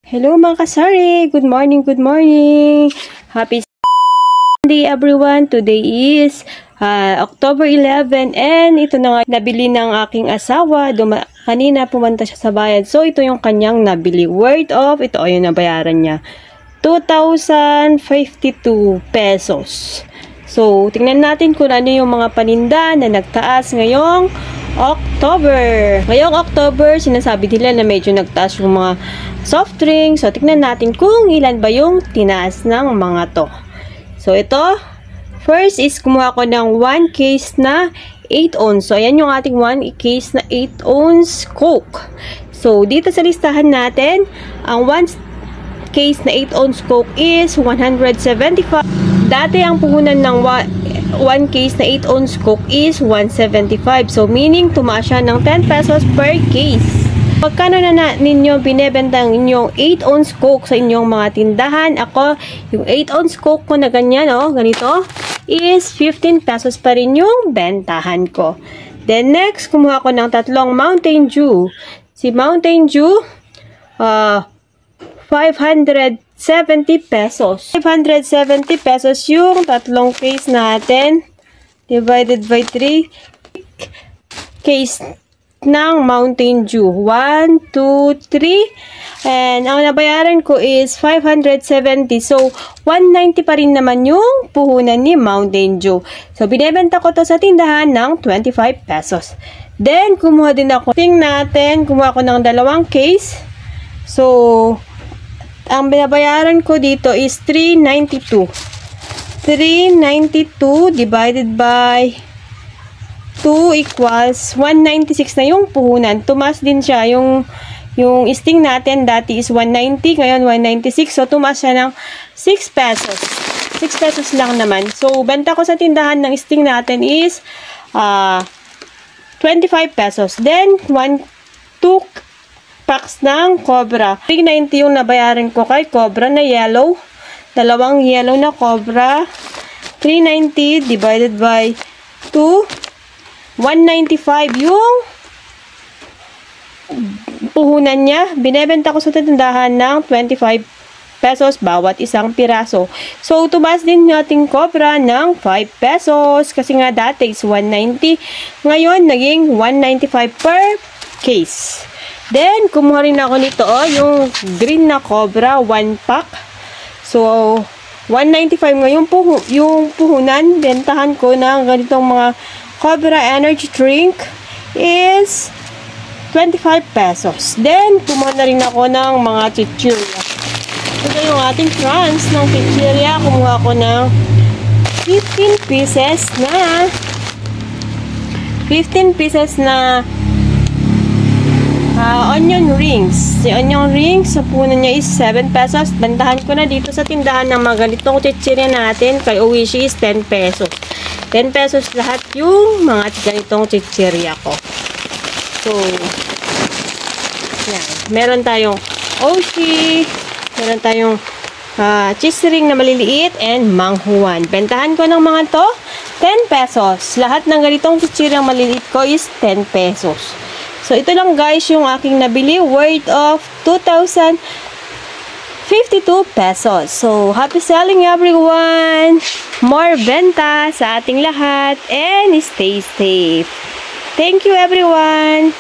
Hello mga kasari! Good morning, good morning! Happy Sunday everyone! Today is October 11 and ito na nga nabili ng aking asawa. Kanina pumunta siya sa bayan. So ito yung kanyang nabili. Worth of, ito o yung nabayaran niya. 2,052 pesos. So tingnan natin kung ano yung mga paninda na nagtaas ngayong October. Ngayong October, sinasabi nila na medyo nagtaas yung mga soft drinks. So, tignan natin kung ilan ba yung tinaas ng mga to. So, ito, first is kumuha ko ng 1 case na 8 ounce. So, ayan yung ating 1 case na 8 ounce Coke. So, dito sa listahan natin, ang 1 case na 8 ounce Coke is 175. Dati ang puhunan ng 1 case na 8 ounce Coke is 175. So, meaning, tumaas siya ng 10 pesos per case. Pagkano na ninyo binebenta ang inyong 8 ounce Coke sa inyong mga tindahan? Ako, yung 8 ounce Coke ko na ganyan, ganito, is 15 pesos pa rin yung bentahan ko. Then, next, kumuha ko ng tatlong Mountain Dew. Si Mountain Dew, 570 pesos. 570 pesos yung tatlong case natin. Divided by 3. Case ng Mountain Dew. 1, 2, 3. And ang nabayaran ko is 570. So, 190 pa rin naman yung puhunan ni Mountain Dew. So, binebenta ko to sa tindahan ng 25 pesos. Then, kumuha din ako. Kumuha ko ng dalawang case. So, ang binabayaran ko dito is 392. 392 divided by 2 equals 196 na yung puhunan. Tumas din siya. Yung sting natin dati is 190. Ngayon 196. So, tumas siya ng 6 pesos. 6 pesos lang naman. So, benta ko sa tindahan ng sting natin is 25 pesos. Then, 2 packs ng Cobra. 390 yung nabayaran ko kay Cobra na yellow. Dalawang yellow na Cobra. 390 divided by 2. 195 yung puhunan niya. Binebenta ko sa tindahan ng 25 pesos bawat isang piraso. So, tumaas din natin Cobra ng 5 pesos. Kasi nga dati is 190. Ngayon, naging 195 per case. Then, kumuha rin ako nito, yung green na Cobra, 1 pack. So, 195 ngayon yung puhunan. Bentahan ko ng ganitong mga Cobra Energy Drink is 25 pesos. Then, kumuha na rin ako ng mga chichirya. Ito yung ating crunch ng chichirya. Kumuha ko ng 15 pieces na onion rings. Si onion rings, sa puno niya is 7 pesos. Bantahan ko na dito sa tindahan ng mga ganitong chichirya natin. Kay Oishi is 10 pesos. 10 pesos lahat yung mga ganitong chichirya ko. So, yan. Meron tayong Oishi. Meron tayong cheese ring na maliliit and manghuan. Bentahan ko ng mga to, 10 pesos. Lahat ng ganitong chichirya maliliit ko is 10 pesos. So, ito lang guys yung aking nabili. Worth of 2,052 pesos. So, happy selling everyone! More benta sa ating lahat and stay safe. Thank you everyone!